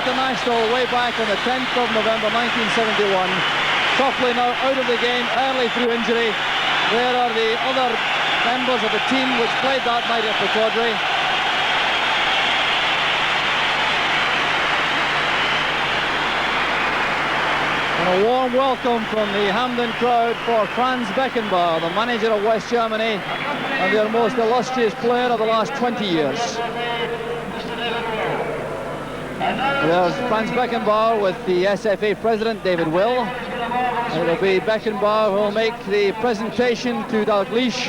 international way back on the 10th of November 1971. Toffoli now out of the game early through injury. There are the other members of the team which played that night at Pittodrie. And a warm welcome from the Hampden crowd for Franz Beckenbauer, the manager of West Germany and their most illustrious player of the last 20 years. There's Franz Beckenbauer with the SFA president David Will. It will be Beckenbauer who will make the presentation to Dalglish.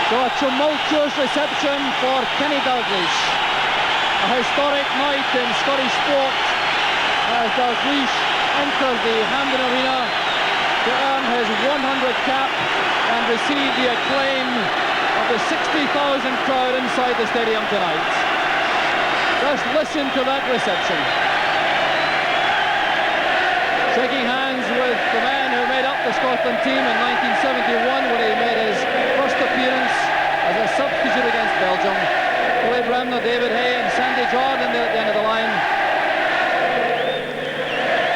So a tumultuous reception for Kenny Dalglish. A historic night in Scottish sport as Dalglish enters the Hampden Arena to earn his 100th cap and receive the acclaim of the 60,000 crowd inside the stadium tonight. Just listen to that reception. Shaking hands with the man who made up the Scotland team in 1971 when he made his first appearance as a substitute against Belgium. Billy Bremner, David Hay and Sandy Jordan there at the end of the line.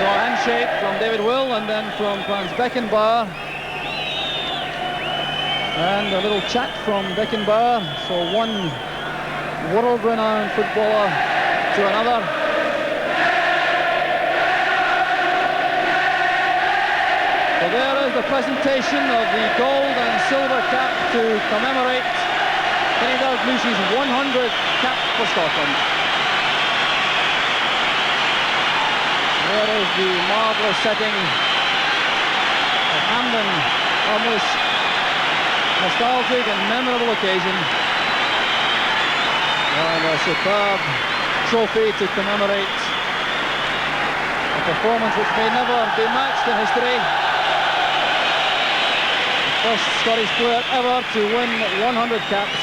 So a handshake from David Will and then from Franz Beckenbauer. And a little chat from Beckenbauer. So one world-renowned footballer to another. So there is the presentation of the gold and silver cap to commemorate Kenny Dalglish's 100th cap for Scotland. There is the marvellous setting of Hampden on this nostalgic and memorable occasion. And a superb trophy to commemorate a performance which may never be matched in history. First Scottish player ever to win 100 caps,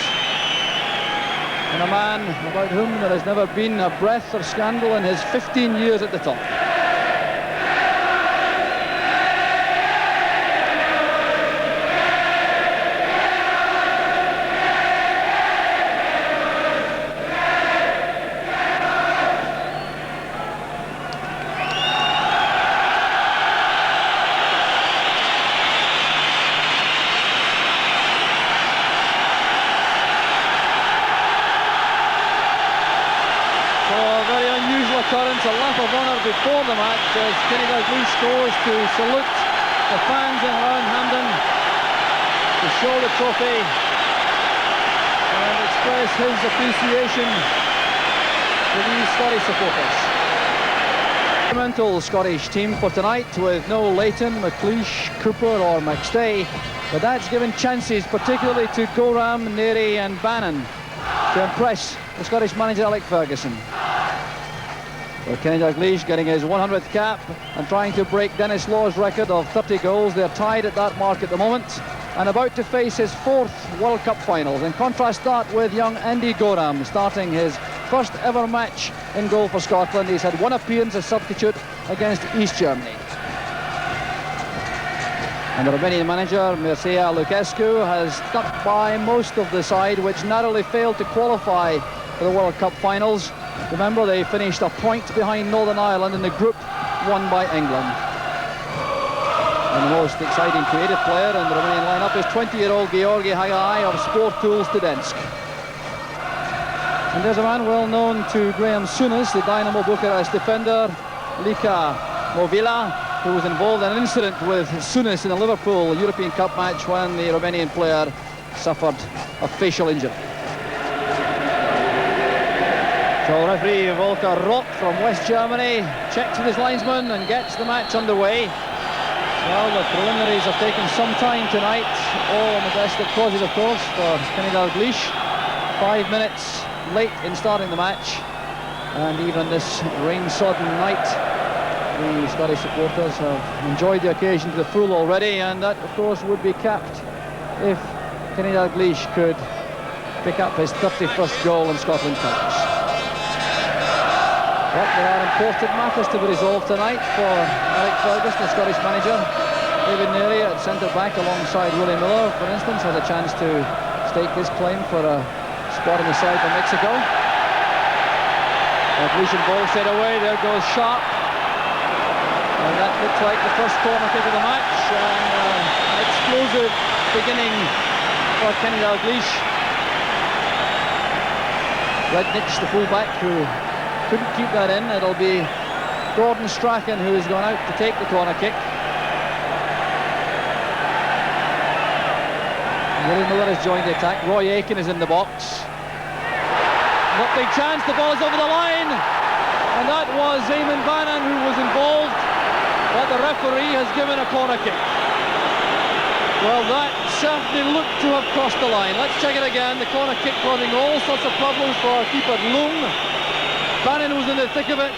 and a man about whom there has never been a breath of scandal in his 15 years at the top. A lap of honour before the match as Kenny Dalglish goes to salute the fans in around Hampden to show the trophy and express his appreciation to these Scottish supporters. Experimental Scottish team for tonight with no Leighton, McLeish, Cooper or McStay, but that's given chances particularly to Goram, Neri and Bannon to impress the Scottish manager Alec Ferguson. So Kenny Dalglish getting his 100th cap and trying to break Dennis Law's record of 30 goals. They're tied at that mark at the moment and about to face his 4th World Cup finals. In contrast that with young Andy Goram starting his first ever match in goal for Scotland. He's had one appearance as substitute against East Germany. And the Romanian manager Mircea Lucescu has stuck by most of the side which narrowly failed to qualify for the World Cup finals. Remember, they finished a point behind Northern Ireland in the group won by England. And the most exciting creative player in the Romanian lineup is 20-year-old Georgi Hagai of Sport Tools Studensk. And there's a man well known to Graham Souness, the Dynamo Bucharest defender, Lika Movila, who was involved in an incident with Souness in the Liverpool European Cup match when the Romanian player suffered a facial injury. So referee Volker Rock from West Germany checks with his linesman and gets the match underway. Well, the preliminaries have taken some time tonight, all on the best of causes, of course, for Kenny Dalglish. 5 minutes late in starting the match, and even this rain-sodden night, the Scottish supporters have enjoyed the occasion to the full already, and that, of course, would be capped if Kenny Dalglish could pick up his 31st goal in Scotland's colours. But there are important matters to be resolved tonight for Alec Ferguson, the Scottish manager. David Neary at centre-back alongside Willie Miller, for instance, has a chance to stake his claim for a spot on the side for Mexico. Dalglish ball set away, there goes Sharp. And that looks like the first corner kick of the match, and an explosive beginning for Kenny Dalglish. Rednich, the fullback, who couldn't keep that in. It'll be Gordon Strachan who has gone out to take the corner kick. Willie Miller has joined the attack. Roy Aitken is in the box. Not big chance, the ball is over the line, and that was Eamon Bannon who was involved, but the referee has given a corner kick. Well, that certainly looked to have crossed the line. Let's check it again. The corner kick causing all sorts of problems for keeper Lung. Bannon was in the thick of it,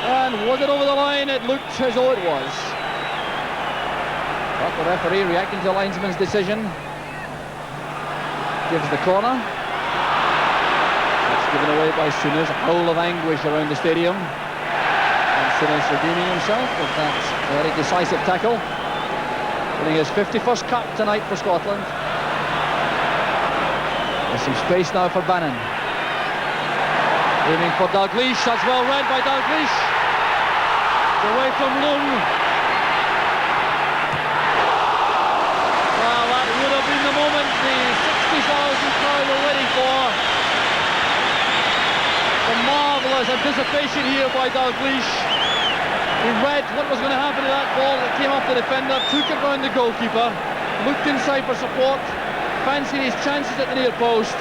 and was it over the line? It looked as though it was. But the referee, reacting to the linesman's decision, gives the corner. That's given away by Souness. A howl of anguish around the stadium. And Souness redeeming himself with that very decisive tackle. Winning his 51st cap tonight for Scotland. There's some space now for Bannon. Aiming for Dalglish. That's well read by Dalglish. It's away from Lung. Well, that would have been the moment the 60,000 crowd were waiting for. The marvellous anticipation here by Dalglish. He read what was going to happen to that ball that came off the defender, took it round the goalkeeper, looked inside for support, fancied his chances at the near post,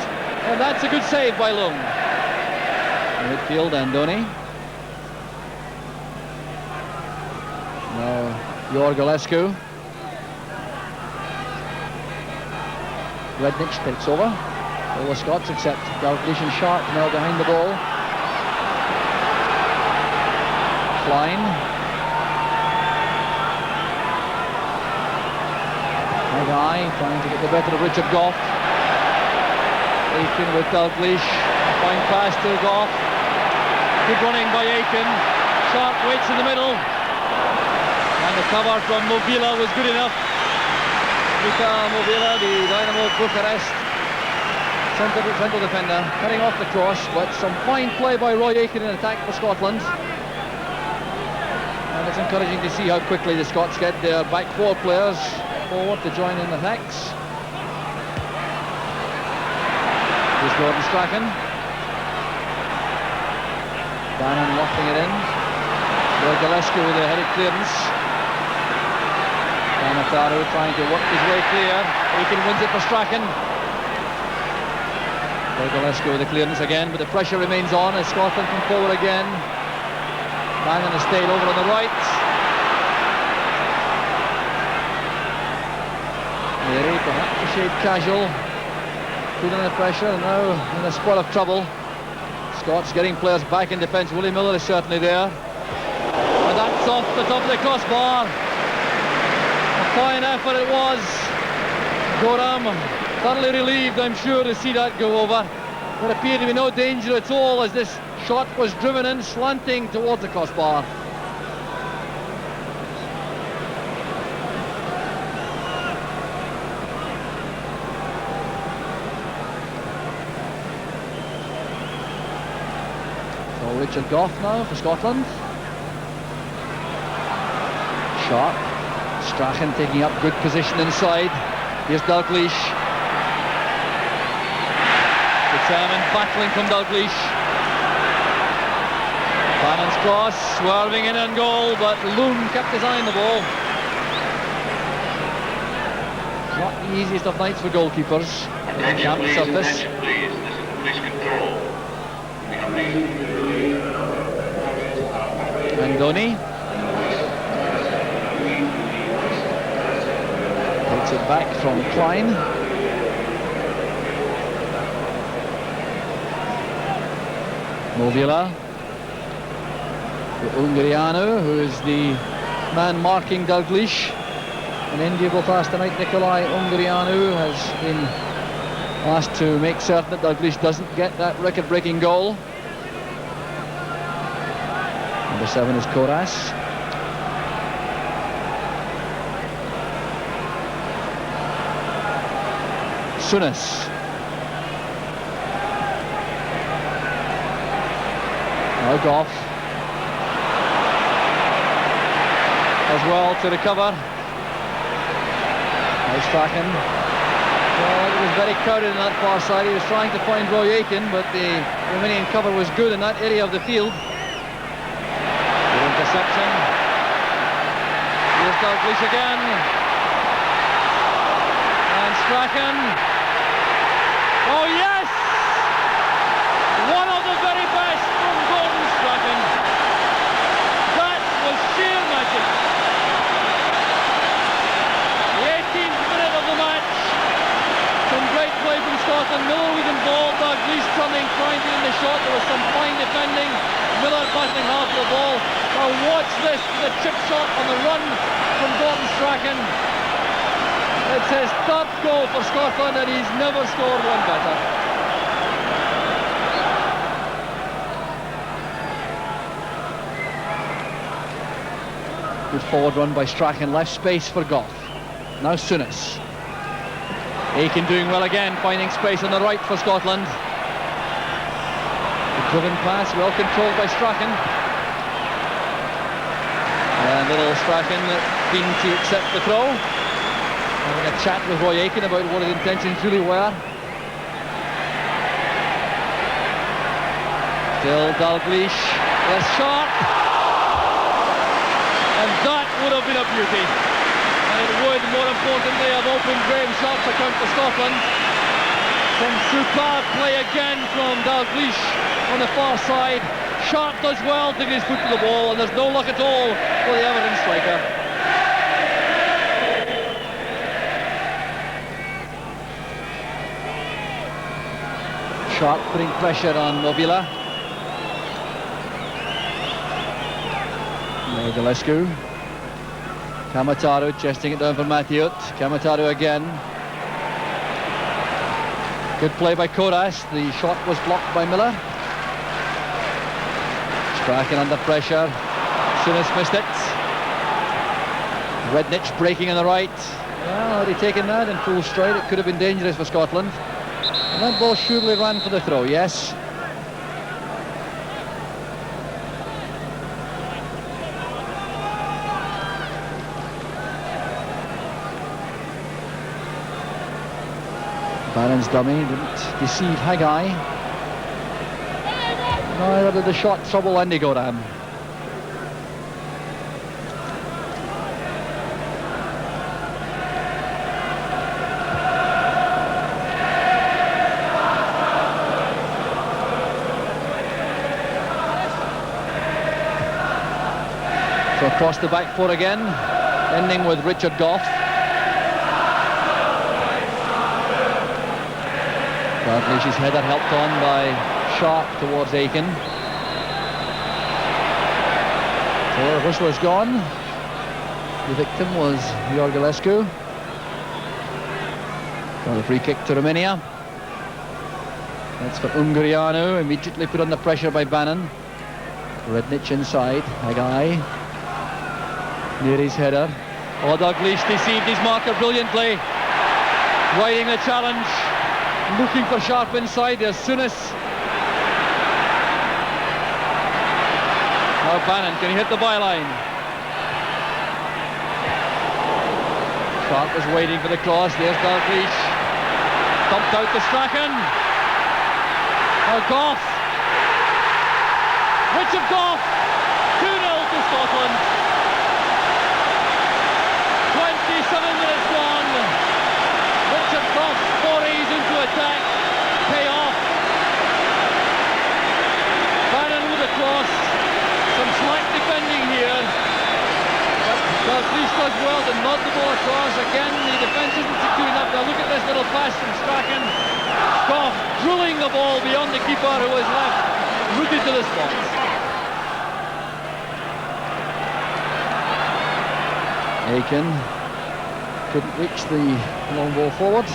and that's a good save by Lung. Midfield, Andoni. Now, Yorgulescu. Rednich takes over. All the Scots except Dalglish and Sharp now behind the ball. Klein. Guy trying to get the better of Richard Gough. Aitken with Dalglish. Fine pass to Gough. Good running by Aitken. Sharp waits in the middle. And the cover from Movila was good enough. Luka Movila, the Dynamo Bucharest central defender, cutting off the cross, but some fine play by Roy Aitken in attack for Scotland. And it's encouraging to see how quickly the Scots get their back four players forward to join in the attacks. Here's Gordon Strachan. Bannon lofting it in. Yorgulescu with a headed clearance. Camataru trying to work his way clear. Aitken wins it for Strachan. Yorgulescu with the clearance again, but the pressure remains on as Scotland come forward again. Bannon has stayed over on the right. Neary, perhaps a shade casual, feeling the pressure, and now in a spot of trouble. Scots getting players back in defence. Willie Miller is certainly there. And that's off the top of the crossbar. A fine effort it was. Goram thoroughly relieved, I'm sure, to see that go over. There appeared to be no danger at all as this shot was driven in, slanting towards the crossbar. Richard Gough now for Scotland. Sharp. Strachan taking up good position inside. Here's Dalglish. Determined battling from Dalglish. Bannon's cross, swerving in on goal, but Lung kept his eye on the ball. Not the easiest of nights for goalkeepers. Attention please, attention please. This is police control. Andoni takes it back from Klein. Movila to Ungarianu, who is the man marking Dalglish. An enviable pass tonight. Nikolai Ungarianu has been asked to make certain that Dalglish doesn't get that record-breaking goal. Number 7 is Koras. Souness. Now Gough. As well to recover. Now Strachan. Well, it was very crowded on that far side. He was trying to find Roy Aiken, but the Romanian cover was good in that area of the field. Good interception. Here's Dalglish again. And Strachan. Oh yes! One of the very best from Gordon Strachan. That was sheer magic. The 18th minute of the match. Some great play from Scotland. Miller was involved. Dalglish turning, trying to get in the shot. There was some fine defending. Miller battling half of the ball. Now watch this, the chip shot on the run from Gordon Strachan. It's his third goal for Scotland, and he's never scored one better. Good forward run by Strachan, left space for Gough. Now Souness. Aiken doing well again, finding space on the right for Scotland. The driven pass, well controlled by Strachan. And little Strachan keen to accept the throw. Having a chat with Roy Aiken about what his intentions really were. Still Dalglish, less sharp. And that would have been a beauty. And it would, more importantly, have opened Graham Sharp's account for Scotland. Some superb play again from Dalglish on the far side. Sharp does well to get his foot to the ball, and there's no luck at all for the Everton striker. Sharp putting pressure on Novila. Dalglish. Camataru chesting it down for Matthew. Camataru again. Good play by Koras. The shot was blocked by Miller. Strachan under pressure. Souness missed it. Rednich breaking on the right. Well, had he taken that in full stride, it could have been dangerous for Scotland. And that ball surely ran for the throw, yes. Barron's dummy didn't deceive Haggai. Neither did the shot trouble Andy Goram. So across the back four again, ending with Richard Gough. Dalglish's header helped on by Sharp towards Aiken. So the whistle is gone. The victim was Iorgulescu. So the free kick to Romania. That's for Ungurianu, immediately put under pressure by Bannon. Rednich inside, Haggai. Near his header. Oh, Dalglish deceived his marker brilliantly. Riding the challenge. Looking for Sharp inside. There's Souness. Now Bannon, can he hit the byline? Sharp was waiting for the cross. There's Dalglish. Dumped out to Strachan. Now Gough. Richard Gough. 2-0 to Scotland. 27 minutes gone. Richard Gough's forays into attack pay off. Bannon with a cross. Some slack defending here. But Dalglish does well to nod the ball across. Again, the defence isn't secure enough. Now look at this little pass from Strachan. Gough drilling the ball beyond the keeper, who was left rooted to the spot. Aiken couldn't reach the long ball forward.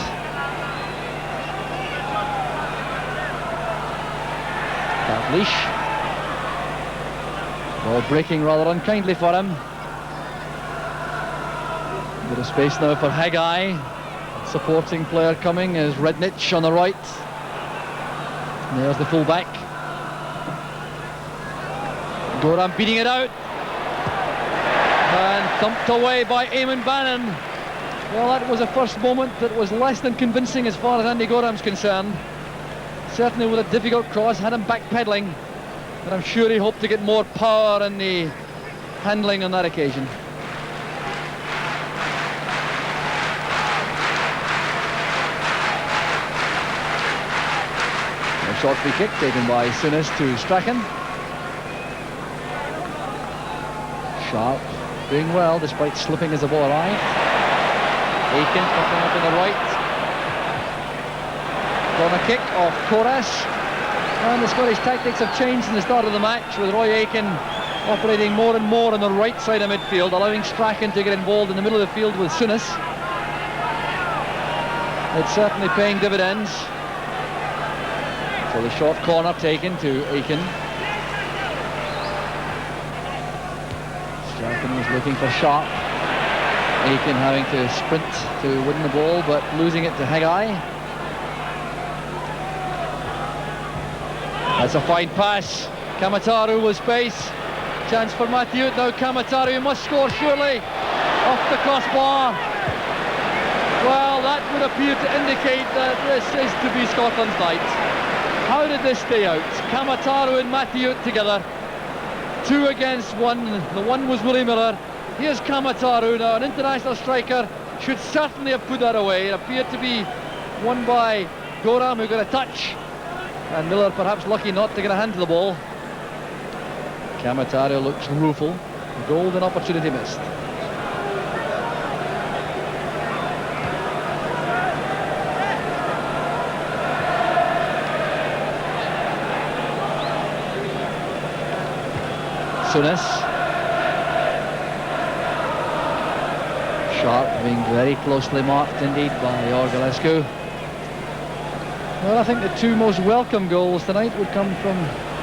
Dalglish. Ball breaking rather unkindly for him. Bit of space now for Haggai. Supporting player coming is Rednich on the right. And there's the full-back. Goram beating it out. And thumped away by Eamon Bannon. Well, that was a first moment that was less than convincing as far as Andy Goram's concerned. Certainly with a difficult cross, had him backpedaling. But I'm sure he hoped to get more power in the handling on that occasion. A short free kick taken by Souness to Strachan. Sharp doing well despite slipping as the ball arrived. Aiken popping up on the right. Corner kick off Koras. And the Scottish tactics have changed in the start of the match, with Roy Aiken operating more and more on the right side of midfield, allowing Strachan to get involved in the middle of the field with Souness. It's certainly paying dividends. So the short corner taken to Aiken. Strachan was looking for Sharp. Aiken having to sprint to win the ball, but losing it to Haggai. That's a fine pass. Camataru with space. Chance for Mathieu. Now Camataru, he must score surely. Off the crossbar. Well, that would appear to indicate that this is to be Scotland's night. How did this stay out? Camataru and Mathieu together. 2 against 1. The one was Willie Miller. Here's Camataru now, an international striker. Should certainly have put that away. It appeared to be won by Goram, who got a touch. And Miller perhaps lucky not to get a hand to the ball. Camataru looks rueful. Golden opportunity missed. Souness. Sharp being very closely marked indeed by Orgalescu. Well, I think the 2 most welcome goals tonight would come from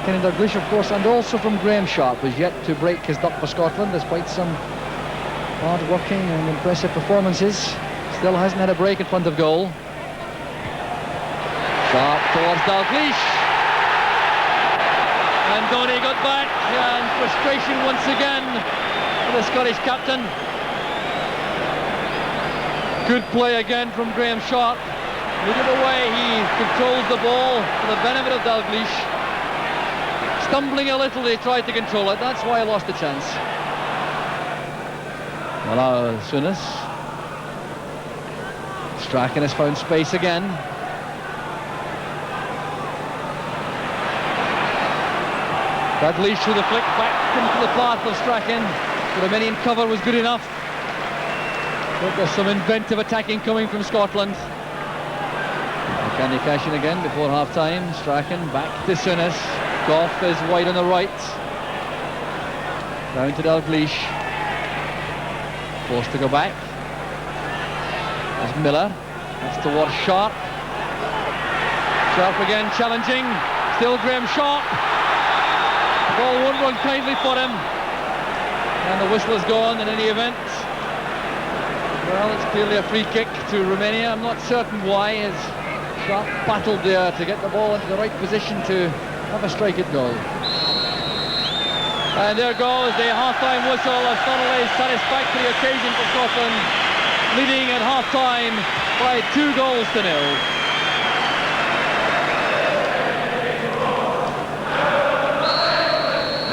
Kenny Dalglish, of course, and also from Graham Sharp, who's yet to break his duck for Scotland despite some hard-working and impressive performances. Still hasn't had a break in front of goal. Sharp towards Dalglish. And Donny got back, and frustration once again for the Scottish captain. Good play again from Graham Sharp. Look at the way he controls the ball for the benefit of Dalglish. Stumbling a little, he tried to control it. That's why he lost the chance. Well, Souness. Strachan has found space again. Dalglish with a flick back into the path of Strachan. The Romanian cover was good enough. But there's some inventive attacking coming from Scotland. Can they cash in again before half-time? Strachan back to Souness. Gough is wide on the right. Down to Dalglish. Forced to go back. There's Miller. That's towards Sharp. Sharp again challenging. Still Graham Sharp. The ball won't run kindly for him. And the whistle is gone in any event. Well, it's clearly a free kick to Romania. I'm not certain why. As Sharp battled there to get the ball into the right position to have a strike at goal. And there goes the half-time whistle, a thoroughly satisfactory occasion for Scotland, leading at half-time by 2-0.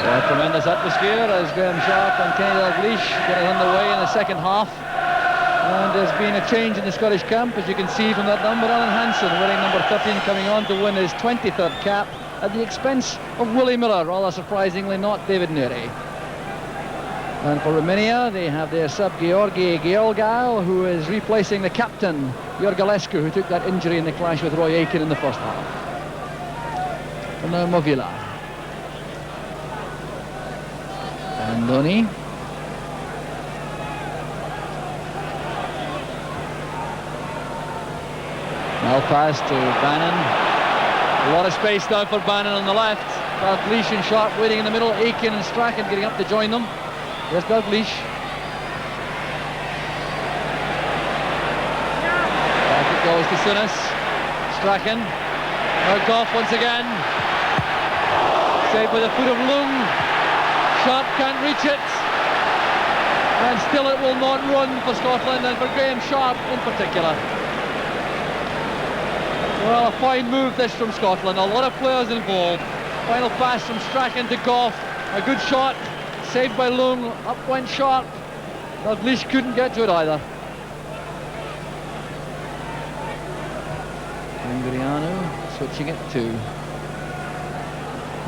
A tremendous atmosphere as Graham Sharp and Kenny Dalglish get it underway in the second half. And there's been a change in the Scottish camp, as you can see from that number. Alan Hansen wearing number 13, coming on to win his 23rd cap at the expense of Willie Miller, rather surprisingly not David Neri. And for Romania, they have their sub Georgi Georgau, who is replacing the captain, Orgalescu, who took that injury in the clash with Roy Aiken in the first half. And now Movila. And Donny. Now pass to Bannon. A lot of space now for Bannon on the left. Dalglish and Sharp waiting in the middle. Aiken and Strachan getting up to join them. There's Dalglish. Goes to Souness. Strachan. Now Gough once again. Saved by the foot of Lung. Sharp can't reach it. And still it will not run for Scotland and for Graham Sharp in particular. Well, a fine move this from Scotland. A lot of players involved. Final pass from Strachan to Gough. A good shot. Saved by Lung. Up went Sharp. Dalglish couldn't get to it either. Ungariano switching it to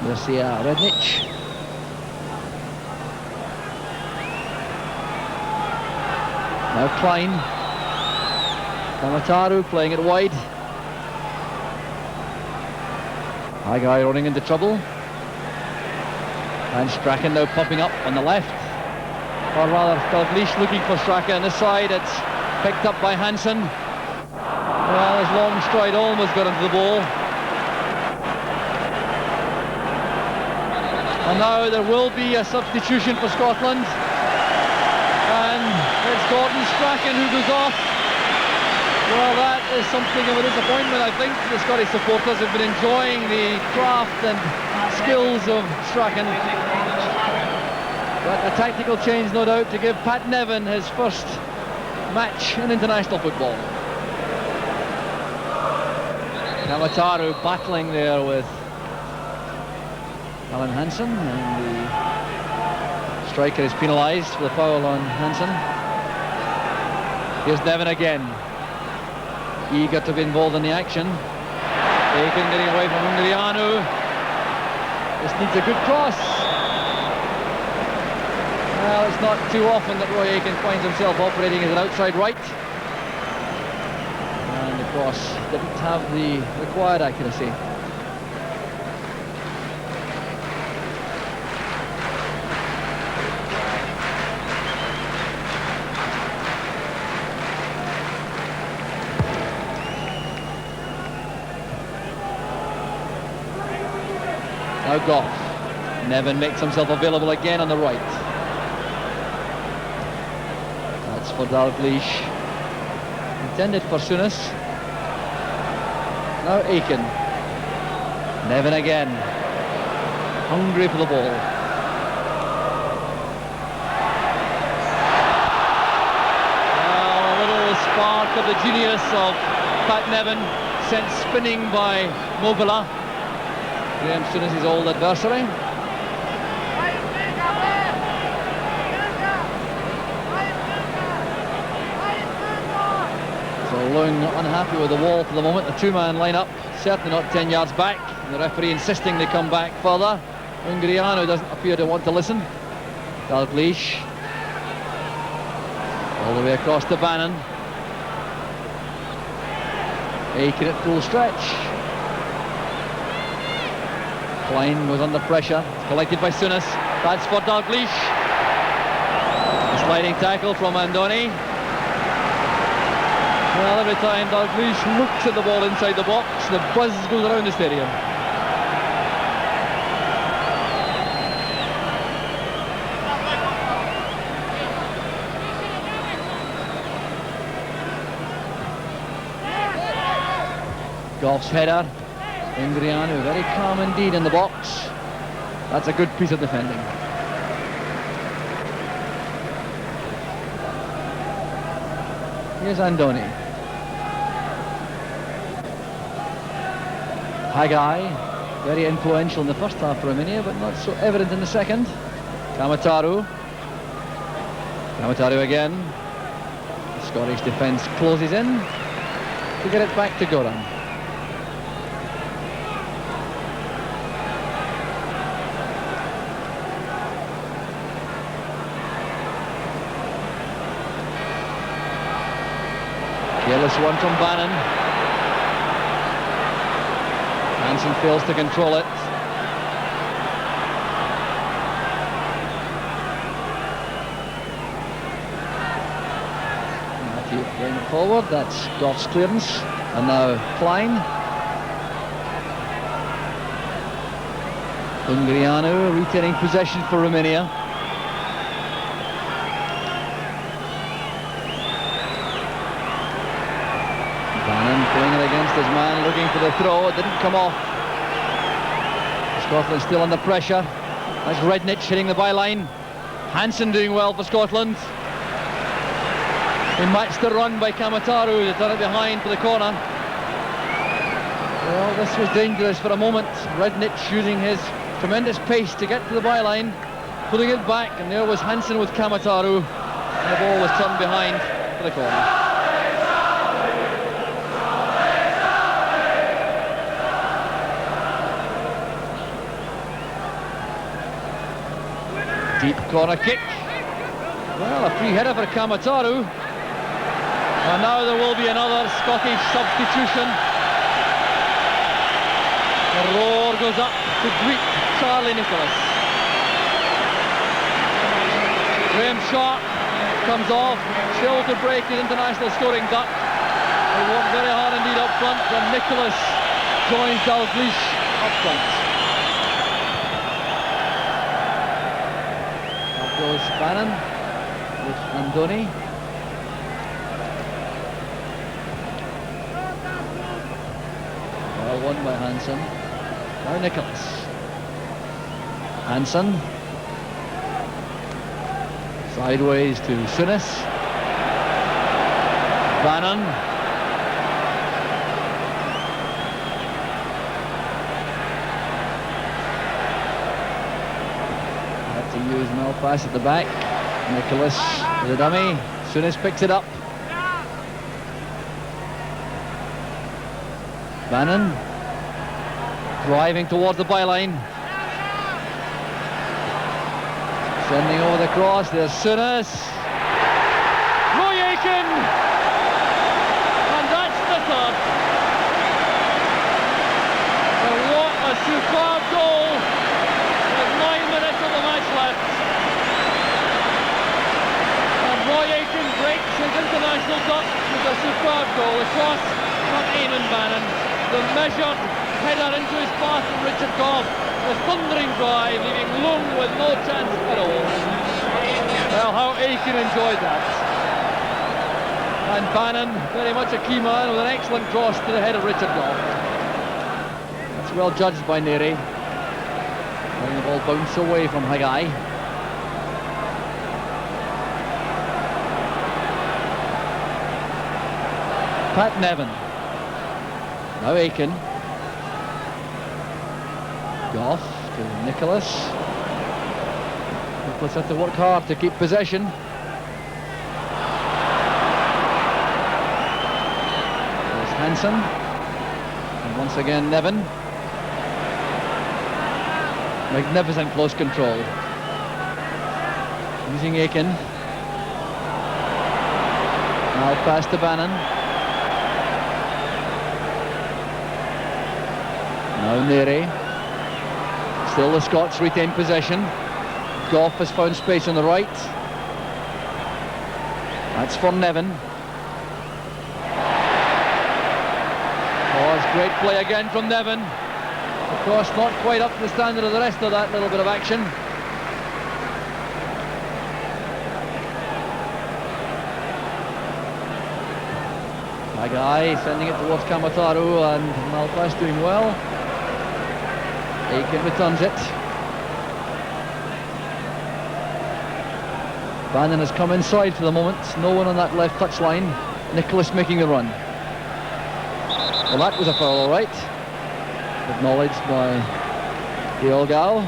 Mircea Rednic. Now Klein. Camataru playing it wide. High guy running into trouble. And Strachan now popping up on the left. Or rather, Dalglish looking for Strachan on this side. It's picked up by Hansen. Well, his long stride almost got into the ball. And now there will be a substitution for Scotland. And it's Gordon Strachan who goes off. Well, that is something of a disappointment. I think the Scottish supporters have been enjoying the craft and skills of Strachan. But a tactical change, no doubt, to give Pat Nevin his first match in international football. Camataru battling there with Alan Hansen, and the striker is penalised for the foul on Hansen. Here's Nevin again, eager to be involved in the action. Aiken getting away from Ungariano. This needs a good cross. Well, it's not too often that Roy Aiken finds himself operating as an outside right. And the cross didn't have the required accuracy. Now Gough. Nevin makes himself available again on the right. That's for Dalglish. Intended for Souness. Now Aiken. Nevin again. Hungry for the ball. Well, a little spark of the genius of Pat Nevin sent spinning by Mobila. Graham Souness' old adversary. So Lung unhappy with the wall for the moment. The two-man line-up, certainly not 10 yards back. The referee insisting they come back further. Ungariano doesn't appear to want to listen. Dalglish. All the way across to Bannon. Aiken at full stretch. Klein was under pressure, collected by Souness. That's for Dalglish. A sliding tackle from Andoni. Well, every time Dalglish looks at the ball inside the box, the buzz goes around the stadium. Gough's header. Ungariano very calm indeed in the box. That's a good piece of defending. Here's Andoni. High guy, very influential in the first half for Romania, but not so evident in the second. Camataru. Camataru again. The Scottish defence closes in to get it back to Goram. Careless one from Bannon. Hansen fails to control it. Matthew going forward, that's Gough's clearance. And now Klein. Ungariano retaining possession for Romania. his man, looking for the throw. It didn't come off. Scotland still under pressure. That's Rednich hitting the byline. Hansen doing well for Scotland. He matched the run by Camataru to turn it behind for the corner. Well, this was dangerous for a moment. Rednich using his tremendous pace to get to the byline, pulling it back, and there was Hansen with Camataru, and the ball was turned behind for the corner. Deep corner kick. Well, a free header for Camataru. And now there will be another Scottish substitution. The roar goes up to greet Charlie Nicholas. Graham Sharp comes off, still to break his international scoring duck. They work very hard indeed up front, and Nicholas joins Dalglish up front. Up goes Bannon with Andoni. Well won by Hansen. Now Nicholas. Hansen. Sideways to Souness. Bannon. Had to use Malpass at the back. Nicholas with a dummy. Souness picks it up. Bannon driving towards the byline, sending over the cross. There's Souness, Roy Aitken, and that's the third. And what a superb goal with 9 minutes of the match left. And Roy Aitken breaks his international duck with a superb goal across from Eamon Bannon. The measured header into his path from Richard Gough. The thundering drive, leaving Lung with no chance at all. Well, how Aitken enjoyed that. And Bannon, very much a key man, with an excellent cross to the head of Richard Gough. That's well judged by Neri. Letting the ball bounce away from Haggai. Pat Nevin. Now Aitken. Gough to Nicholas. Nicholas had to work hard to keep possession. There's Hansen. And once again Nevin. Magnificent close control. Using Aitken. Now pass to Bannon. Now Neri. Still the Scots retain possession. Gough has found space on the right. That's for Nevin. Oh, it's great play again from Nevin. Of course, not quite up to the standard of the rest of that little bit of action. Haggai sending it towards Camataru, and Malpass doing well. Aitken returns it. Bannon has come inside for the moment. No one on that left touchline. Nicholas making the run. Well, that was a foul, all right. Acknowledged by the old gal.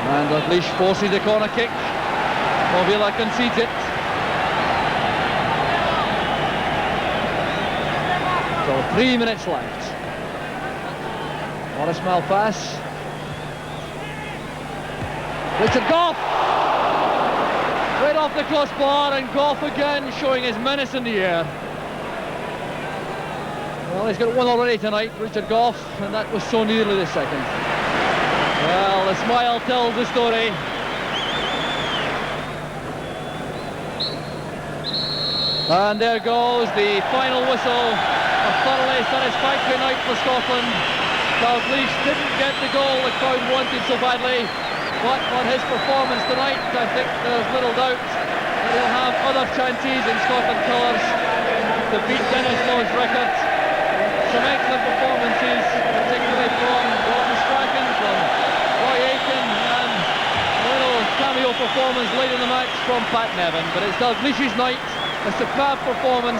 And Dalglish forces the corner kick. Movila concedes it. So 3 minutes left. Morris Malpass. Richard Gough! Right off the crossbar, and Gough again showing his menace in the air. Well, he's got one already tonight, Richard Gough, and that was so nearly the second. Well, the smile tells the story. And there goes the final whistle. A thoroughly satisfactory night for Scotland. Dalglish didn't get the goal the crowd wanted so badly, but on his performance tonight, I think there's little doubt They'll have other chances in Scotland colours to beat Dennis Law's record. Some excellent performances, particularly from Strachan, from Roy Aiken, and a little cameo performance late in the match from Pat Nevin. But it's Dalglish's night, a superb performance.